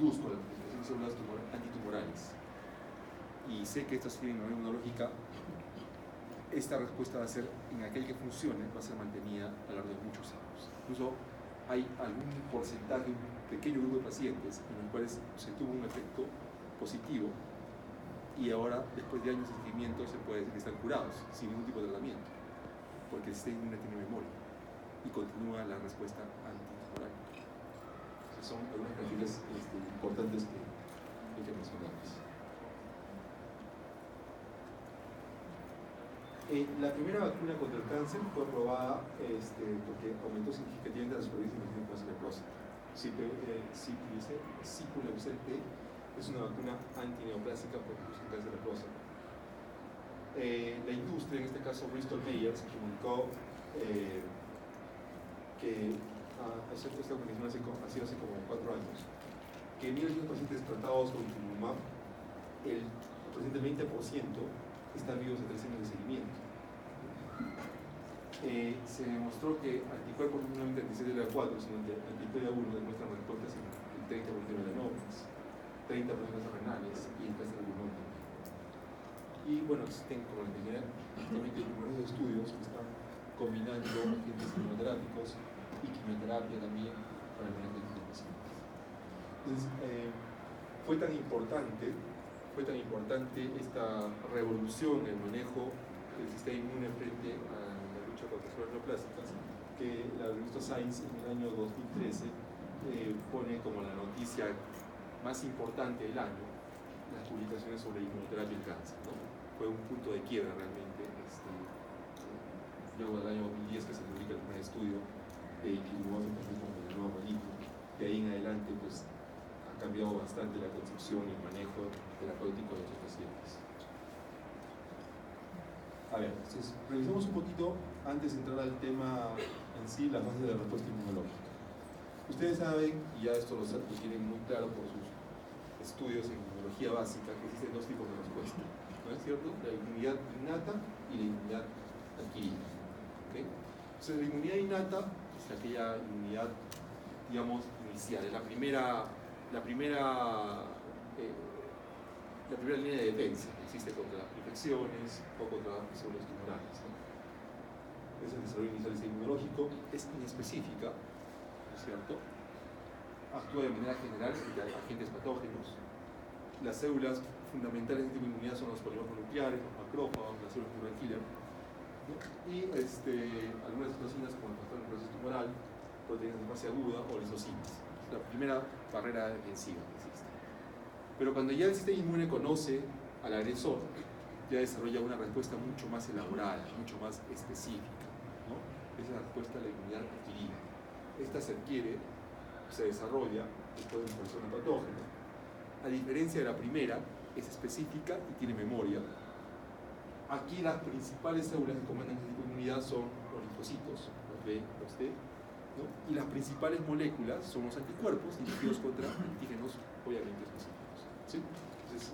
induzco la proliferación de células antitumorales y sé que estas tienen una inmunológica, esta respuesta va a ser, en aquel que funcione, va a ser mantenida a lo largo de muchos años. Incluso hay algún porcentaje, un pequeño grupo de pacientes en los cuales se tuvo un efecto positivo y ahora, después de años de seguimiento, se puede decir que están curados sin ningún tipo de tratamiento, porque el sistema inmune tiene memoria y continúa la respuesta antitumoral. Esas son algunas características importantes que hay que mencionarles. La primera vacuna contra el cáncer fue aprobada porque aumentó significativamente la supervivencia de los cáncer de próstata. Sipuleucel-P es una vacuna antineoplásica por el cáncer de próstata. La industria, en este caso Bristol Myers, comunicó que esta organización ha sido hace como 4 años, que en 1.000 pacientes tratados con ipilimumab, aproximadamente 20% están vivos a 3 años de seguimiento. Se demostró que anticuerpos no solamente anti-CTLA-4, sino anti-PD-1 demuestran respuestas en el 30% de melanomas, 30% de renales y en cáncer de pulmón. Y bueno, existen, como les dije, numerosos estudios que están combinando agentes inmunoterápicos y quimioterapia también para el manejo de los pacientes. Entonces, fue tan importante esta revolución en el manejo del sistema inmune frente a la lucha contra las células neoplásicas que la revista Science en el año 2013 pone como la noticia más importante del año las publicaciones sobre inmunoterapia y el cáncer, ¿no? Fue un punto de quiebra realmente, luego del año 2010 que se publica el primer estudio de ipilimumab como el nuevo malito, de ahí en adelante pues ha cambiado bastante la concepción y el manejo terapéutico de estos pacientes. A ver, entonces, revisemos un poquito, antes de entrar al tema en sí, las bases de la respuesta inmunológica. Ustedes saben, y ya esto lo tienen muy claro por sus estudios en inmunología básica, que existen 2 tipos de respuesta, ¿no es cierto? La inmunidad innata y la inmunidad adquirida. ¿Okay? Entonces, la inmunidad innata es aquella inmunidad, digamos, inicial, es la primera línea de defensa que existe contra las infecciones o contra las células tumorales, ¿no? Es el desarrollo inicial inmunológico, es inespecífica, ¿no es cierto? Actúa de manera general frente a agentes patógenos. Las células fundamentales de tipo de inmunidad son los polimorfos nucleares, los macrófagos, las células tumoral killer, ¿no? Y algunas citocinas como el factor de proceso tumoral, proteínas de fase aguda o lisocimas. Es la primera barrera defensiva que existe. Pero cuando ya el sistema inmune conoce al agresor, ya desarrolla una respuesta mucho más elaborada, mucho más específica, ¿no? Esa es la respuesta a la inmunidad adquirida. Esta se adquiere, se desarrolla después de una persona patógena. A diferencia de la primera, es específica y tiene memoria. Aquí las principales células que comandan este tipo de inmunidad son los linfocitos, los B, los T, ¿no? Y las principales moléculas son los anticuerpos dirigidos contra antígenos obviamente específicos, ¿sí? Entonces,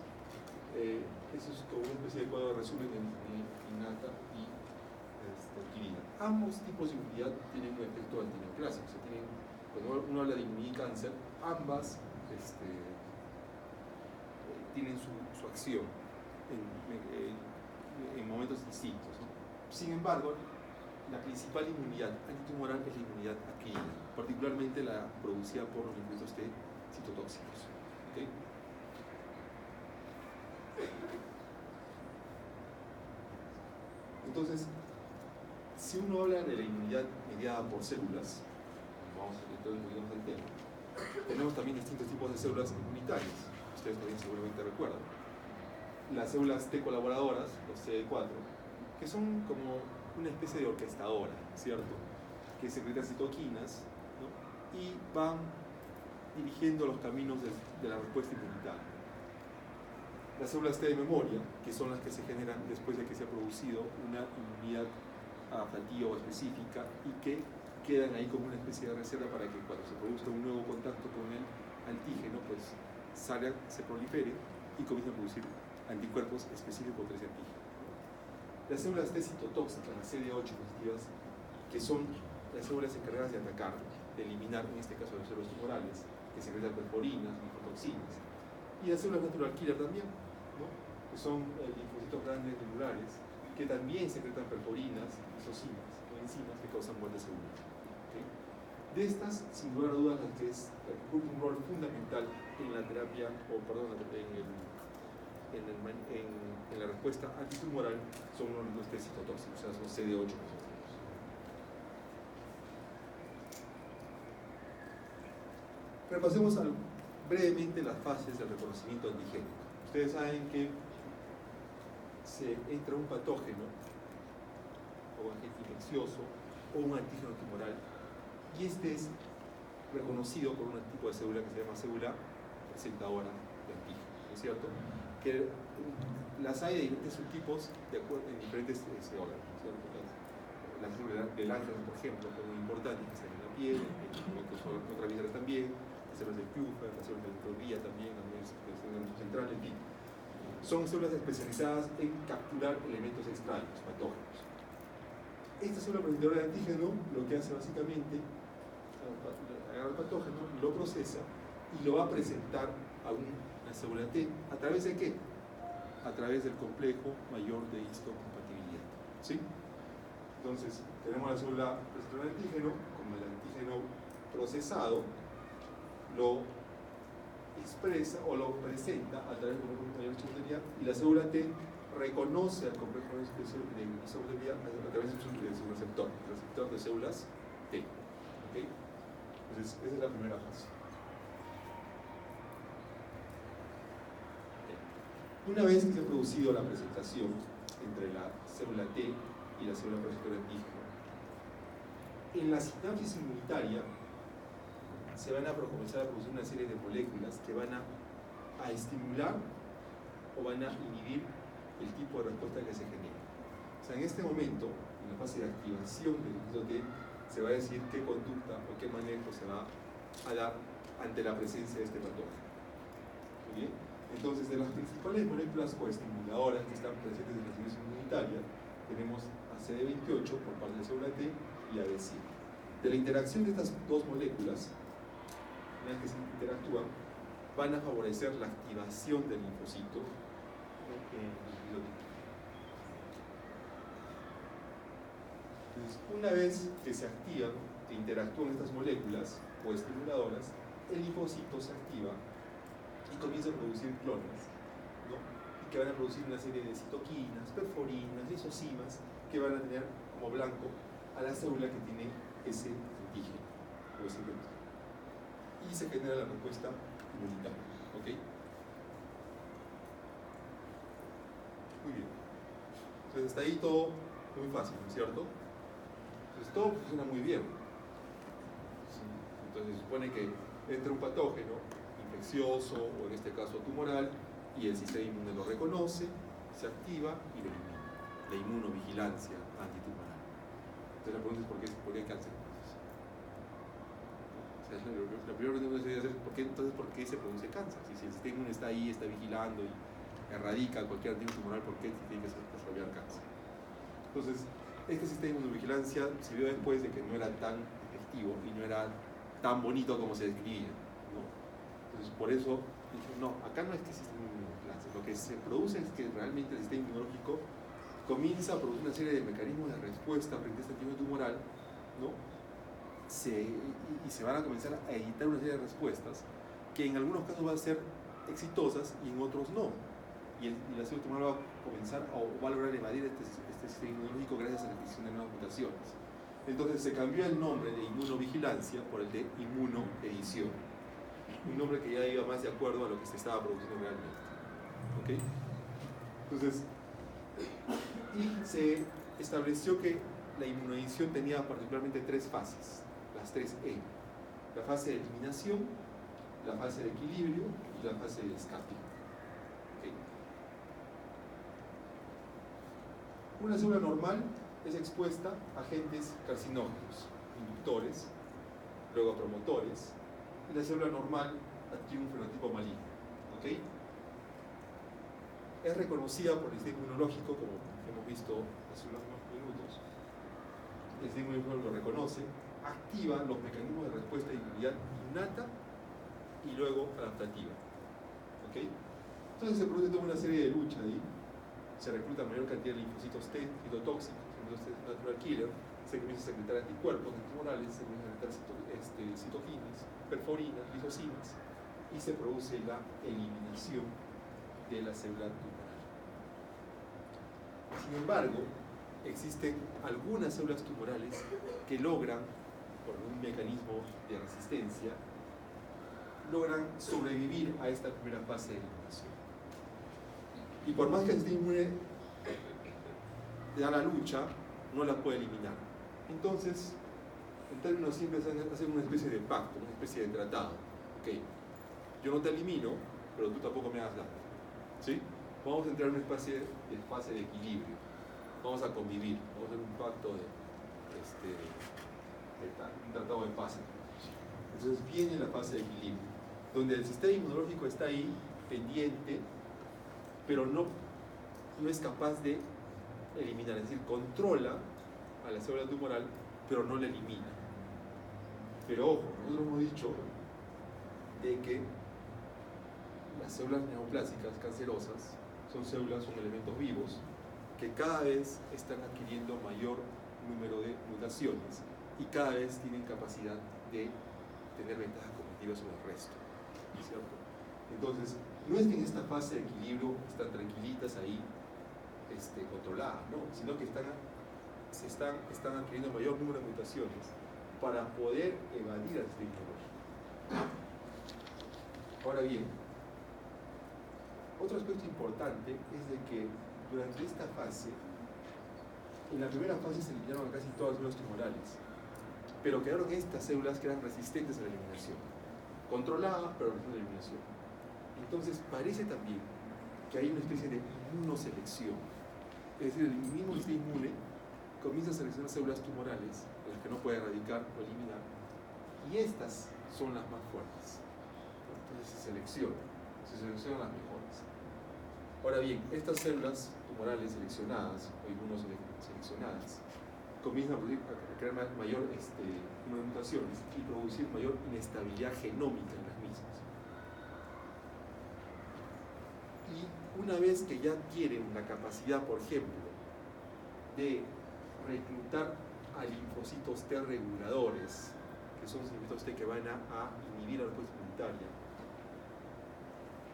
eso es como una especie de cuadro de resumen de innata y adquirida. Ambos tipos de inmunidad tienen un efecto antineoplásico. O sea, cuando uno habla de inmunidad y cáncer, ambas tienen su acción en momentos distintos, ¿no? Sin embargo, la principal inmunidad antitumoral es la inmunidad adquirida, particularmente la producida por los linfocitos T citotóxicos. ¿Okay? Entonces, si uno habla de la inmunidad mediada por células, vamos a entrar un poquito más al tema, tenemos también distintos tipos de células inmunitarias. Ustedes también seguramente recuerdan. Las células T colaboradoras, los CD4, que son como una especie de orquestadora, ¿cierto? Que secretan citoquinas, ¿no? Y van dirigiendo los caminos de la respuesta inmunitaria. Las células T de memoria, que son las que se generan después de que se ha producido una inmunidad adaptativa o específica y que quedan ahí como una especie de reserva para que cuando se produzca un nuevo contacto con el antígeno, pues salga, se prolifere y comience a producir anticuerpos específicos contra ese antígeno. Las células T citotóxicas, las CD8 positivas, que son las células encargadas de atacar, de eliminar, en este caso, las células tumorales, que secretan perforinas, linfotoxinas. Y las células natural killer también, ¿no? Que son linfocitos grandes celulares, que también secretan perforinas, isocinas o enzimas que causan muerte celular. ¿Okay? De estas, sin lugar a dudas, las que cumplen un rol fundamental en la terapia, en la respuesta antitumoral, son los test citotóxicos, o sea, son CD8. Repasemos brevemente las fases del reconocimiento antigénico. Ustedes saben que se entra un patógeno o un agente infeccioso o un antígeno tumoral y este es reconocido por un tipo de célula que se llama célula presentadora de antígeno, ¿no es cierto? Que las hay de diferentes subtipos de acuerdo en diferentes órganos, ¿no es cierto? La célula del ángel, por ejemplo, que es muy importante, que está en la piel, en otras vísceras también, las células del Pfeiffer, las células de microglia también es el nervio central, en fin. Son células especializadas en capturar elementos extraños, patógenos. Esta célula presentadora de antígeno lo que hace básicamente, agarra el patógeno, lo procesa y lo va a presentar a una célula T. ¿A través de qué? A través del complejo mayor de histocompatibilidad. ¿Sí? Entonces, tenemos la célula presentadora de antígeno, como el antígeno procesado, lo expresa o lo presenta a través del complejo mayor de histocompatibilidad y la célula T reconoce al complejo de histocompatibilidad a través de su receptor, el receptor de células T. ¿Okay? Entonces, esa es la primera fase. Una vez que se ha producido la presentación entre la célula T y la célula receptora de antígeno, en la sinapsis inmunitaria se van a comenzar a producir una serie de moléculas que van a estimular o van a inhibir el tipo de respuesta que se genera. O sea, en este momento, en la fase de activación del linfocito T, se va a decir qué conducta o qué manejo se va a dar ante la presencia de este patógeno. ¿Muy bien? Entonces, de las principales moléculas coestimuladoras que están presentes en la sinapsis inmunitaria, tenemos a CD28 por parte de la célula T y a B7. De la interacción de estas dos moléculas, una vez que se interactúan, van a favorecer la activación del linfocito. Entonces, una vez que se activan, que interactúan estas moléculas coestimuladoras, el linfocito se activa y comienza a producir clones, ¿no? Y que van a producir una serie de citoquinas, perforinas, lisocimas, que van a tener como blanco a la célula que tiene ese antígeno o ese vector. Y se genera la respuesta inmunitaria. ¿Ok? Muy bien. Entonces, hasta ahí todo muy fácil, ¿no es cierto? Entonces, todo funciona muy bien. Entonces, se supone que entra un patógeno infeccioso o en este caso tumoral y el sistema inmune lo reconoce, se activa y lo elimina. La inmunovigilancia antitumoral. Entonces la pregunta es ¿por qué cáncer? O sea, la primera pregunta que se debe hacer es ¿por qué se produce cáncer? Si el sistema inmune está ahí, está vigilando y erradica cualquier antígeno tumoral, ¿por qué tiene que desarrollar cáncer? Entonces, este sistema de inmunovigilancia se vio después de que no era tan efectivo y no era tan bonito como se describía, ¿no? Entonces, por eso dije, no, acá no es que exista inmunovigilancia, lo que se produce es que realmente el sistema inmunológico comienza a producir una serie de mecanismos de respuesta frente a este antígeno tumoral, ¿no? Y se van a comenzar a editar una serie de respuestas que en algunos casos van a ser exitosas y en otros no. Y la célula tumoral va a comenzar o va a lograr evadir este sistema inmunológico gracias a la adquisición de nuevas mutaciones. Entonces se cambió el nombre de inmunovigilancia por el de inmunoedición, un nombre que ya iba más de acuerdo a lo que se estaba produciendo realmente. ¿Ok? Entonces, y se estableció que la inmunoedición tenía particularmente tres fases, las tres E: la fase de eliminación, la fase de equilibrio y la fase de escape. ¿Okay? Una célula normal es expuesta a agentes carcinógenos, inductores, luego a promotores, y la célula normal adquiere un fenotipo maligno. ¿Okay? Es reconocida por el sistema inmunológico, como hemos visto hace unos minutos. El sistema inmunológico lo reconoce, activa los mecanismos de respuesta de inmunidad innata y luego adaptativa. ¿Okay? Entonces se produce toda una serie de lucha ahí, se recluta mayor cantidad de linfocitos T, citotóxicos, linfocitos natural killer, se comienza a secretar anticuerpos antitumorales, se comienza a secretar citoquinas, perforinas, lisocinas, y se produce la eliminación de la célula tumoral. Sin embargo, existen algunas células tumorales que logran, por un mecanismo de resistencia, logran sobrevivir a esta primera fase de eliminación. Y por más que el sistema inmune le da la lucha, no la puede eliminar. Entonces, en términos simples, hacen una especie de pacto, una especie de tratado. Okay, yo no te elimino, pero tú tampoco me hagas daño. ¿Sí? Vamos a entrar en una especie de fase de equilibrio. Vamos a convivir, vamos a hacer un pacto un tratado de paz. Entonces viene la fase de equilibrio, donde el sistema inmunológico está ahí, pendiente, pero no es capaz de eliminar, es decir, controla a la célula tumoral, pero no la elimina. Pero ojo, nosotros hemos dicho de que las células neoplásicas cancerosas son elementos vivos que cada vez están adquiriendo mayor número de mutaciones y cada vez tienen capacidad de tener ventajas cognitivas sobre el resto, ¿cierto? Entonces, no es que en esta fase de equilibrio están tranquilitas ahí, controladas, ¿no? Sino que están adquiriendo mayor número de mutaciones para poder evadir al sistema inmunológico. Ahora bien, otro aspecto importante es de que durante esta fase, en la primera fase se eliminaron casi todas las células tumorales, pero quedaron estas células que eran resistentes a la eliminación, controladas pero resistentes a la eliminación. Entonces parece también que hay una especie de inmunoselección, es decir, el mismo sistema inmune comienza a seleccionar células tumorales, las que no puede erradicar o eliminar, y estas son las más fuertes. Entonces se seleccionan las mejores. Ahora bien, estas células tumorales seleccionadas o inmunoseleccionadas comienzan a crear mayor número de mutaciones y producir mayor inestabilidad genómica en las mismas. Y una vez que ya tienen la capacidad, por ejemplo, de reclutar a linfocitos T reguladores, que son linfocitos T que van a inhibir la respuesta inmunitaria,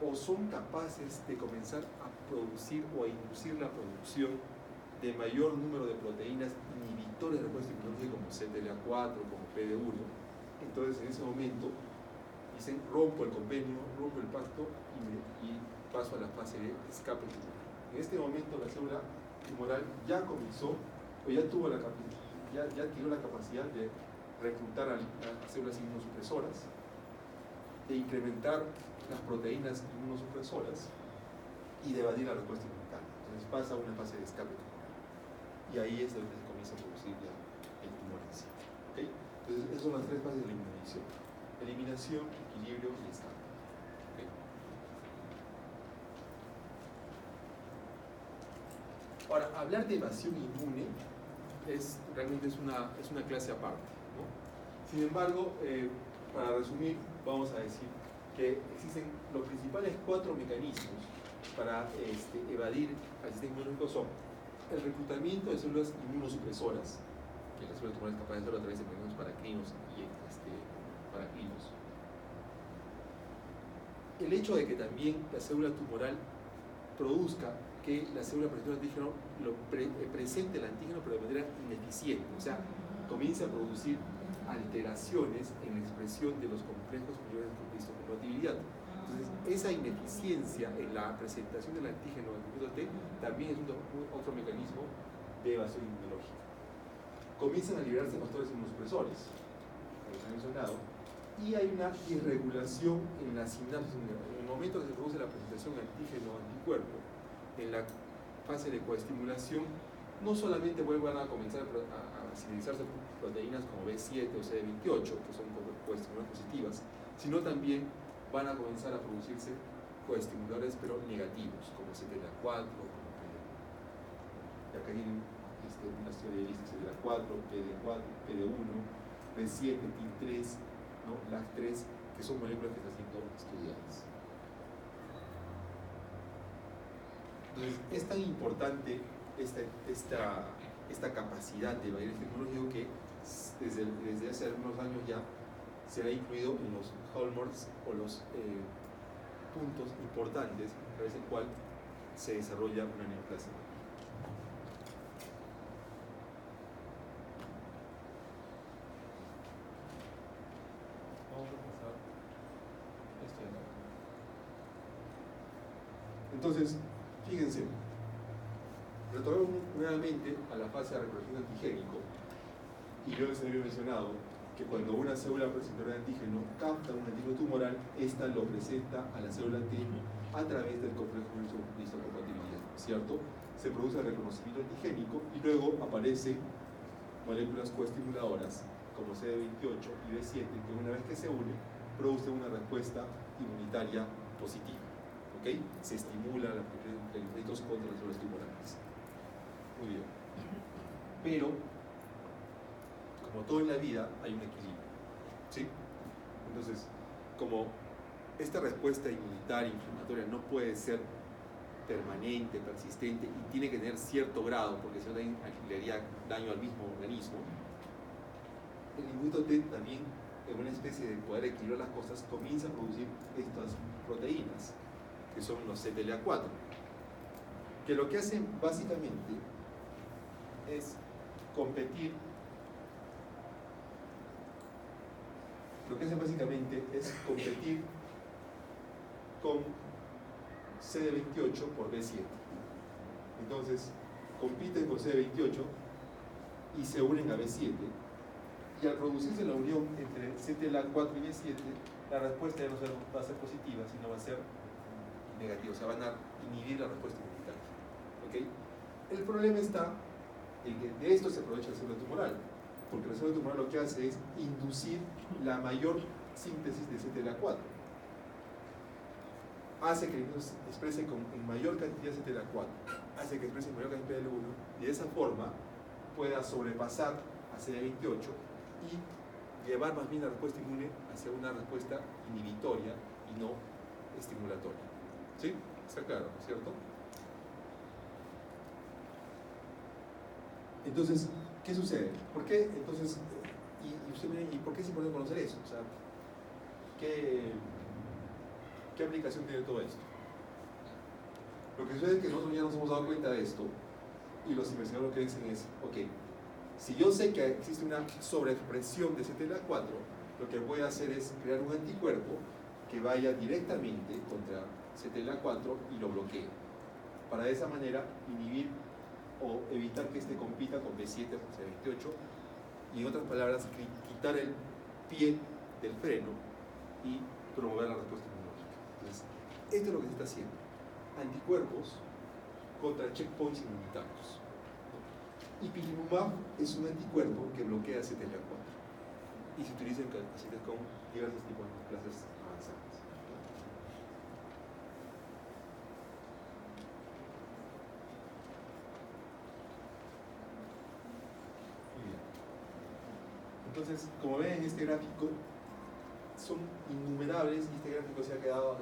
o son capaces de comenzar a producir o a inducir la producción de mayor número de proteínas inhibitores de respuesta inmunológica como CTLA4, como PD1, entonces en ese momento dicen rompo el convenio, rompo el pacto y paso a la fase de escape tumoral. En este momento la célula tumoral ya comenzó o ya adquirió la capacidad de reclutar a células inmunosupresoras, de incrementar las proteínas inmunosupresoras y de evadir la respuesta inmunitaria. Entonces pasa a una fase de escape tumoral. Y ahí es donde se comienza a producir ya el tumor en sí. ¿Okay? Entonces esas son las tres fases de la inmunización: eliminación, equilibrio y escape. ¿Okay? Ahora, hablar de evasión inmune realmente es una clase aparte, ¿no? Sin embargo, para resumir, vamos a decir que existen los principales 4 mecanismos para evadir al sistema inmunológico: son el reclutamiento de células inmunosupresoras, que las células tumorales capaces de hacerlo a través de mecanismos paracrinos y paracrinos. El hecho de que también la célula tumoral produzca que la célula presente antígeno presente el antígeno pero de manera ineficiente, o sea, comienza a producir alteraciones en la expresión de los complejos mayores de histocompatibilidad. Entonces, esa ineficiencia en la presentación del antígeno del complejo T también es otro mecanismo de evasión inmunológica. Comienzan a liberarse factores inmunosupresores, como se ha mencionado, y hay una irregulación en la sinapsis. En el momento que se produce la presentación de antígeno-anticuerpo, en la fase de coestimulación, no solamente vuelvan a comenzar a sintetizarse proteínas como B7 o CD28, que son coestimulantes positivas, sino también van a comenzar a producirse coestimuladores pero negativos, como CTLA4, como PD1. Y acá tienen unas teorías de listas: CTLA4, PD1, B7, TIM3, ¿no? LAG3, que son moléculas que están siendo estudiadas. Entonces, es tan importante esta capacidad de variables tecnológico que desde hace algunos años ya se ha incluido en los hallmarks o los puntos importantes a través del cual se desarrolla una neoplasia. Vamos a pasar esto de acá. Entonces, fíjense, retornamos nuevamente a la fase de reconocimiento antigénico, y yo les había mencionado que cuando una célula presentora de antígeno capta un antígeno tumoral, esta lo presenta a la célula T a través del complejo de histocompatibilidad, ¿cierto? Se produce el reconocimiento antigénico y luego aparecen moléculas coestimuladoras como CD28 y B7 que una vez que se unen producen una respuesta inmunitaria positiva, ¿ok? Se estimula la producción de linfocitos contra las células tumorales. Muy bien. Pero como todo en la vida, hay un equilibrio, ¿sí? Entonces, como esta respuesta inmunitaria, inflamatoria, no puede ser permanente, persistente, y tiene que tener cierto grado, porque si no le haría daño al mismo organismo, el linfocito T también, en una especie de poder equilibrar las cosas, comienza a producir estas proteínas, que son los CTLA4, que lo que hacen básicamente es competir. Lo que hacen básicamente es competir con CD28 por B7. Entonces, compiten con CD28 y se unen a B7. Y al producirse la unión entre CTLA4 y B7, la respuesta ya no va a ser positiva, sino va a ser negativa. O sea, van a inhibir la respuesta inmunitaria. ¿Okay? El problema está en que de esto se aprovecha la célula tumoral, porque la célula tumoral lo que hace es inducir la mayor síntesis de CTLA4. Hace que el virus exprese en mayor cantidad de CTLA4, hace que exprese en mayor cantidad de PD-L1, y de esa forma pueda sobrepasar a CD28 y llevar más bien la respuesta inmune hacia una respuesta inhibitoria y no estimulatoria. ¿Sí? Está claro, ¿no es cierto? Entonces, ¿qué sucede? ¿Por qué? Entonces, ¿y por qué es importante conocer eso? O sea, ¿qué aplicación tiene todo esto? Lo que sucede es que nosotros ya nos hemos dado cuenta de esto y los investigadores lo que dicen es, ok, si yo sé que existe una sobreexpresión de CTLA4, lo que voy a hacer es crear un anticuerpo que vaya directamente contra CTLA4 y lo bloquee, para de esa manera inhibir o evitar que este compita con B7 o C28, y en otras palabras, quitar el pie del freno y promover la respuesta inmunológica. Entonces, esto es lo que se está haciendo: anticuerpos contra checkpoints inmunitarios. Ipilimumab es un anticuerpo que bloquea CTLA4 y se utiliza en pacientes con diversos tipos de neoplasias avanzadas. Entonces, como ven en este gráfico, son innumerables, y este gráfico se ha quedado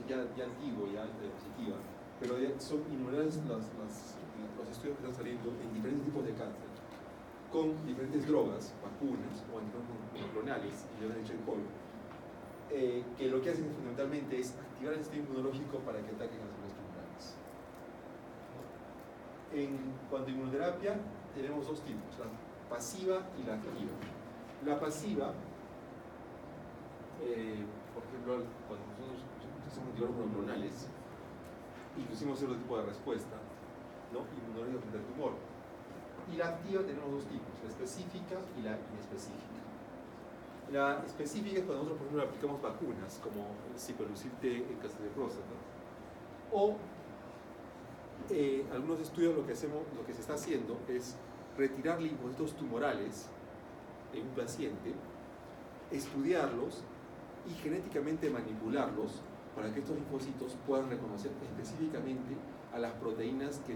ya antiguo, ya de diapositiva, pero son innumerables los estudios que están saliendo en diferentes tipos de cáncer, con diferentes drogas, vacunas o anticuerpos monoclonales, y yo les he dicho el polvo, que lo que hacen fundamentalmente es activar el sistema inmunológico para que ataquen a las células tumorales. En cuanto a inmunoterapia, tenemos dos tipos, la pasiva y la activa. La pasiva, por ejemplo, cuando nosotros hacemos anticuerpos monoclonales, inducimos cierto tipo de respuesta, ¿no?, inmunológica frente al tumor. Y la activa tenemos dos tipos, la específica y la inespecífica. La específica es cuando nosotros, por ejemplo, aplicamos vacunas, como el Sipuleucel-T en cáncer de próstata. O algunos estudios lo que se está haciendo es retirar linfocitos tumorales en un paciente, estudiarlos y genéticamente manipularlos para que estos linfocitos puedan reconocer específicamente a las proteínas que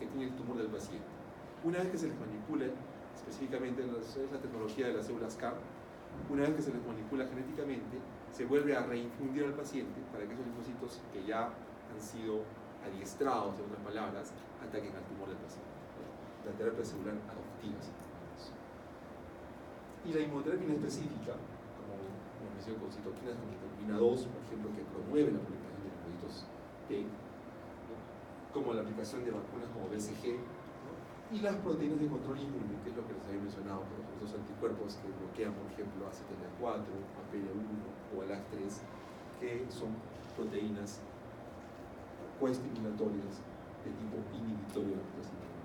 tiene el tumor del paciente. Una vez que se les manipula específicamente, es la tecnología de las células CAR, una vez que se les manipula genéticamente, se vuelve a reinfundir al paciente para que esos linfocitos que ya han sido adiestrados, en otras palabras, ataquen al tumor del paciente. La terapia celular adoptiva. Y la inmunoterapia inespecífica, como mencioné con citoquinas como interleuquina 2, por ejemplo, que promueve la proliferación de linfocitos T, ¿no? Como la aplicación de vacunas como BCG, ¿no? Y las proteínas de control inmune, que es lo que les había mencionado, por los anticuerpos que bloquean, por ejemplo, a ACTLA4, a PD1 o a LAG3, que son proteínas coestimulatorias de tipo inhibitorio de la respuesta inmunológica.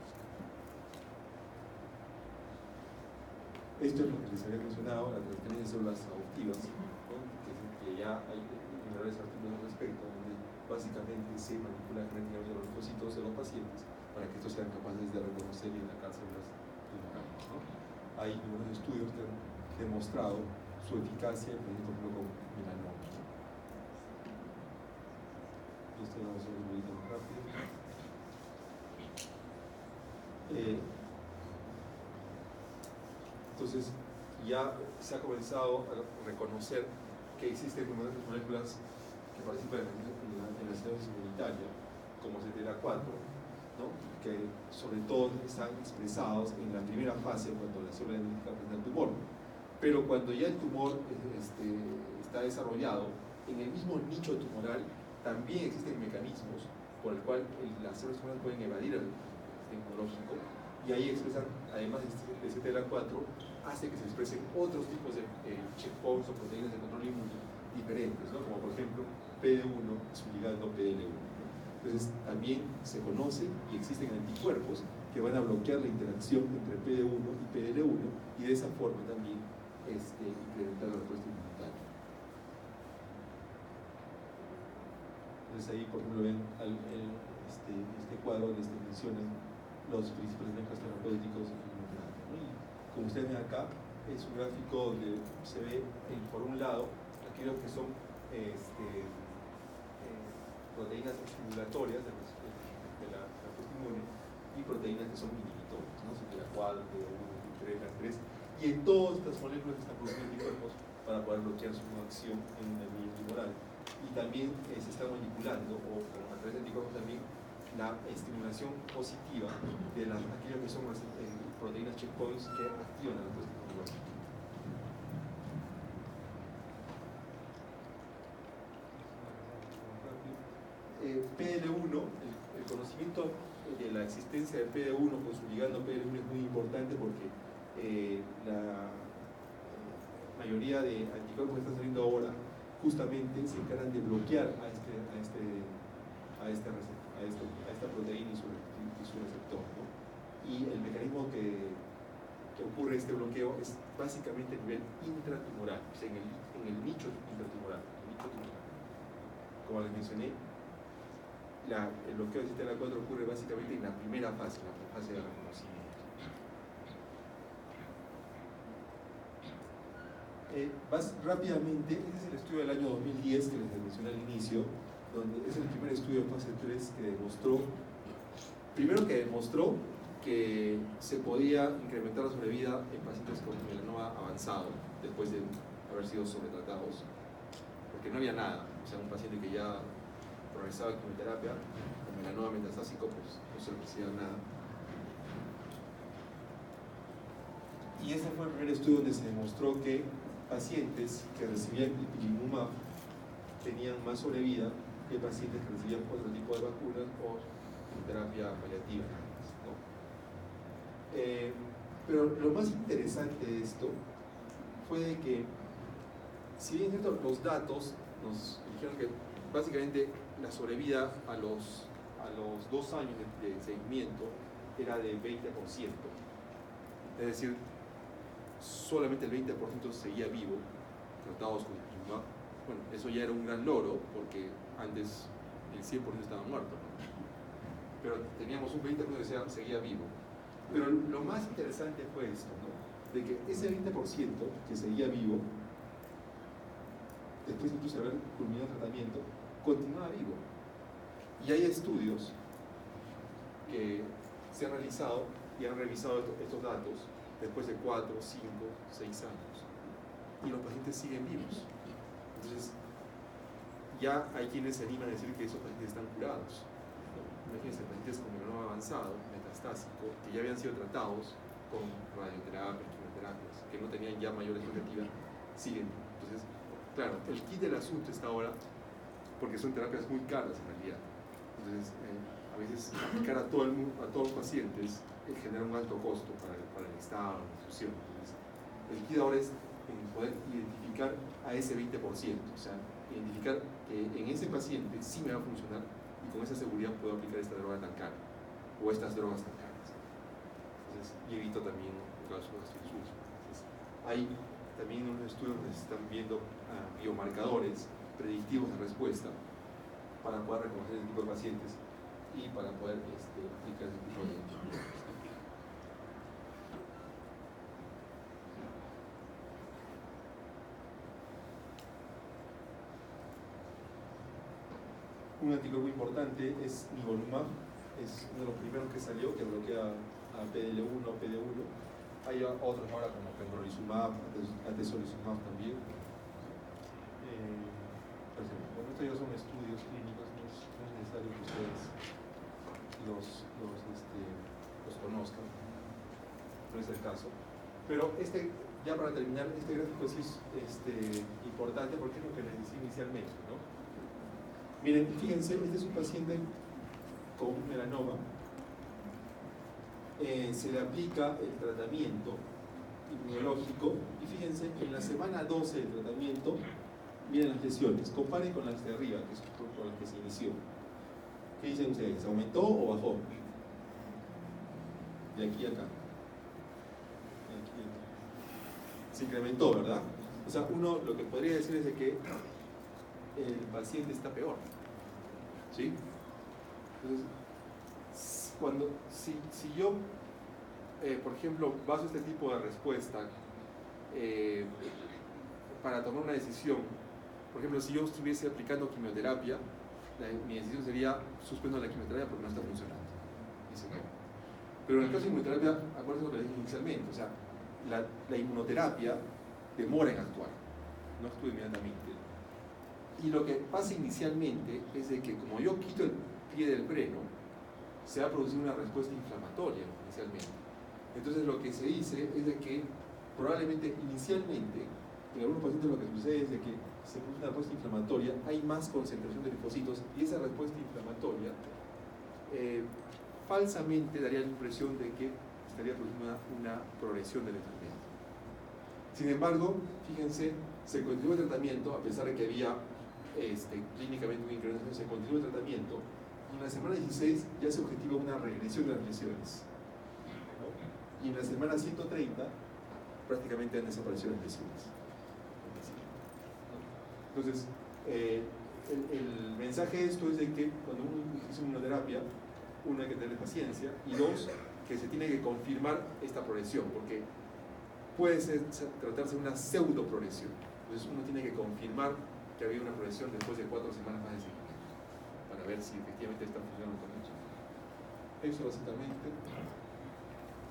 Esto es lo que les había mencionado, la transferencia de células adoptivas, ¿no? que ya hay innumerables artículos al respecto, donde básicamente se manipula genéticamente los linfocitos de los pacientes para que estos sean capaces de reconocer y atacar células tumorales, ¿no? Hay numerosos estudios que han demostrado su eficacia en pacientes, por ejemplo, con melanoma. Esto lo vamos a ver un poquito más rápido. Entonces, ya se ha comenzado a reconocer que existen moléculas que participan en la sinapsis inmunitaria, como CTLA4, ¿no? Que sobre todo están expresados en la primera fase cuando la célula dendrítica presenta el tumor. Pero cuando ya el tumor está desarrollado, en el mismo nicho tumoral también existen mecanismos por el cual las células tumorales pueden evadir el sistema inmunológico, y ahí expresan, además de CTLA4, hace que se expresen otros tipos de checkpoints o proteínas de control inmune diferentes, ¿no? Como por ejemplo PD1 su ligando PDL1. Entonces también se conoce y existen anticuerpos que van a bloquear la interacción entre PD1 y PDL1 y de esa forma también incrementar la respuesta inmunitaria. Entonces ahí por ejemplo ven este cuadro donde se mencionan los principales métodos terapéuticos en inmunoterapia, ¿no? Y como ustedes ven acá, es un gráfico donde se ve, por un lado, aquellos que son proteínas estimulatorias de la respuesta inmune y proteínas que son inhibitorias, ¿no? CTLA4, PD1, LAG3, y en todas estas moléculas están produciendo anticuerpos para poder bloquear su acción en el medio tumoral. Y también se está manipulando, o a través de anticuerpos también, la estimulación positiva de aquellos que son proteínas checkpoints que activan la respuesta inmunológica. PDL1, el conocimiento de la existencia de PDL1 con su ligando PDL1 es muy importante porque la mayoría de anticuerpos que están saliendo ahora justamente se encargan de bloquear a esta proteína y su receptor, ¿no? Y el mecanismo que ocurre este bloqueo es básicamente a nivel intratumoral, o sea, en el nicho intratumoral, Como les mencioné, el bloqueo de CTLA4 ocurre básicamente en la primera fase, la fase de reconocimiento. Rápidamente, este es el estudio del año 2010 que les mencioné al inicio, donde es el primer estudio de fase 3 que demostró, que se podía incrementar la sobrevida en pacientes con melanoma avanzado después de haber sido sobretratados, porque no había nada, o sea, un paciente que ya progresaba en quimioterapia con melanoma metastásico, pues no se le ofrecía nada. Y este fue el primer estudio donde se demostró que pacientes que recibían ipilimumab tenían más sobrevida que pacientes que recibían otro tipo de vacunas o terapia paliativa, ¿no? Pero lo más interesante de esto fue de que, si bien es cierto, los datos nos dijeron que básicamente la sobrevida a los 2 años de seguimiento era de 20%, es decir, solamente el 20% seguía vivo, tratados con ipilimumab. Bueno, eso ya era un gran logro, porque antes el 100% estaba muerto, ¿no? Pero teníamos un 20% que seguía vivo. Pero lo más interesante fue esto, ¿no? De que ese 20% que seguía vivo, después incluso de haber culminado el tratamiento, continuaba vivo. Y hay estudios que se han realizado y han revisado estos datos después de 4, 5, 6 años. Y los pacientes siguen vivos. Entonces, ya hay quienes se animan a decir que esos pacientes están curados. Imagínense, pacientes con melanoma avanzado, metastásico, que ya habían sido tratados con radioterapia, quimioterapias, que no tenían ya mayor expectativa, siguen. Entonces, claro, el kit del asunto está ahora, porque son terapias muy caras en realidad. Entonces, a veces aplicar a todo el mundo, a todos los pacientes, genera un alto costo para el Estado, la institución. Entonces, el kit ahora es poder identificar a ese 20%, o sea, identificar que en ese paciente sí me va a funcionar y con esa seguridad puedo aplicar esta droga tan cara o estas drogas tan caras. Entonces, y evito también casos de gastritis. Entonces, hay también unos estudios que se están viendo biomarcadores predictivos de respuesta para poder reconocer ese tipo de pacientes y para poder aplicar ese tipo de un anticuerpo importante es nivolumab, es uno de los primeros que salió, que bloquea a PDL1, PD1. Hay otros ahora como pembrolizumab, atezolizumab también. Bueno, estos ya son estudios clínicos, no es necesario que ustedes los conozcan, no es el caso. Pero ya para terminar, este gráfico sí es importante porque es lo que les decía inicialmente, ¿no? Miren, fíjense, este es un paciente con un melanoma. Se le aplica el tratamiento inmunológico y fíjense, en la semana 12 del tratamiento, miren las lesiones, comparen con las de arriba, que es con las que se inició. ¿Qué dicen ustedes? ¿Aumentó o bajó? De aquí a acá. Se incrementó, ¿verdad? O sea, uno lo que podría decir es de que el paciente está peor. ¿Sí? Entonces, si yo, por ejemplo, baso este tipo de respuesta para tomar una decisión, por ejemplo, si yo estuviese aplicando quimioterapia, mi decisión sería suspender la quimioterapia porque no está funcionando. Dice no. Pero en el caso de inmunoterapia, acuérdense lo que dije inicialmente, o sea, la inmunoterapia demora en actuar, no actúa inmediatamente. Y lo que pasa inicialmente es de que como yo quito el pie del freno, se va a producir una respuesta inflamatoria inicialmente. Entonces lo que se dice es de que probablemente inicialmente, en algunos pacientes lo que sucede es de que se produce una respuesta inflamatoria, hay más concentración de linfocitos y esa respuesta inflamatoria falsamente daría la impresión de que estaría produciendo una progresión de la enfermedad. Sin embargo, fíjense, se continúa el tratamiento, a pesar de que había clínicamente una incrementación, se continúa el tratamiento, y en la semana 16 ya se objetiva una regresión de las lesiones, ¿no? Y en la semana 130 prácticamente han desaparecido las lesiones. Entonces, el mensaje de esto es de que cuando uno utiliza inmunoterapia, uno hay que tener paciencia, y dos, que se tiene que confirmar esta progresión, porque puede tratarse de una pseudo progresión. Entonces uno tiene que confirmar que había una progresión después de 4 semanas más de seguimiento, para ver si efectivamente está funcionando con eso. Eso básicamente,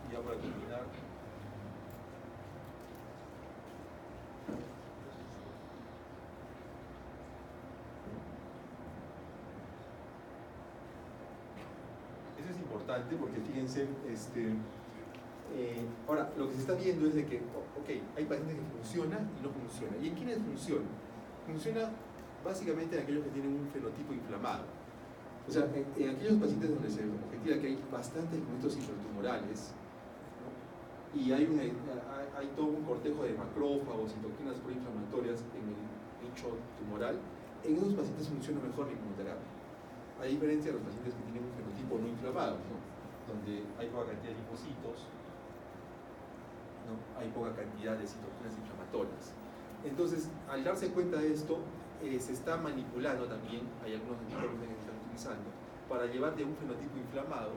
y ya para terminar. Eso es importante porque fíjense, ahora lo que se está viendo es de que, ok, hay pacientes que funciona y no funciona. ¿Y en quiénes funciona? Funciona básicamente en aquellos que tienen un fenotipo inflamado. O sea, en aquellos pacientes donde se objetiva que hay bastantes elementos intratumorales, ¿no? Y hay todo un cortejo de macrófagos, citoquinas proinflamatorias en el nicho tumoral, en esos pacientes funciona mejor la inmunoterapia. A diferencia de los pacientes que tienen un fenotipo no inflamado, ¿no? Donde hay poca cantidad de linfocitos, ¿no? Hay poca cantidad de citoquinas inflamatorias. Entonces, al darse cuenta de esto, se está manipulando también, hay algunos anticuerpos que se están utilizando, para llevar de un fenotipo inflamado,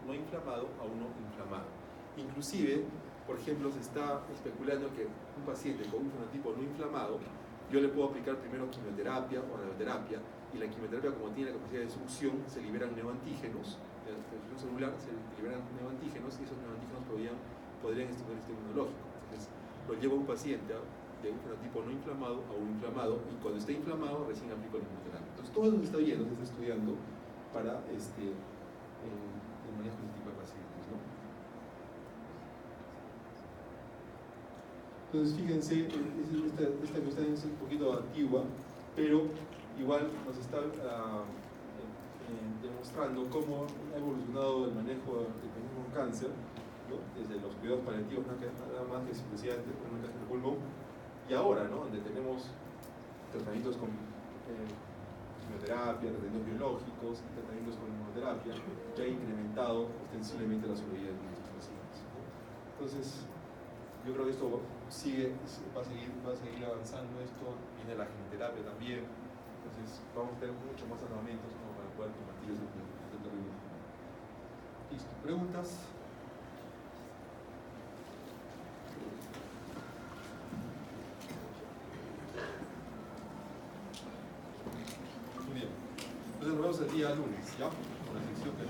no inflamado a uno inflamado. Inclusive, por ejemplo, se está especulando que un paciente con un fenotipo no inflamado, yo le puedo aplicar primero quimioterapia o radioterapia, y la quimioterapia, como tiene la capacidad de destrucción, se liberan neoantígenos, de la destrucción celular se liberan neoantígenos, y esos neoantígenos podrían estimular el sistema inmunológico. Entonces, lo lleva un paciente de un fenotipo no inflamado a un inflamado, y cuando esté inflamado recién aplico la inmunoterapia. Entonces todo eso se está viendo, se está estudiando para el manejo de este tipo de pacientes, ¿no? Entonces fíjense, esta cuestión es un poquito antigua, pero igual nos está demostrando cómo ha evolucionado el manejo del cáncer, ¿no? Desde los cuidados paliativos, nada más que simplemente un cáncer de pulmón, y ahora, ¿no? Donde tenemos tratamientos con quimioterapia, tratamientos biológicos, tratamientos con inmunoterapia, que ha incrementado ostensiblemente la sobrevida de nuestros pacientes, ¿no? Entonces, yo creo que esto va a seguir avanzando. Esto viene la genoterapia también. Entonces, vamos a tener mucho más armamentos como para poder combatir ese terreno. Listo. ¿Preguntas? Muy bien. Entonces nos vemos el día lunes, ¿ya? Con la sección que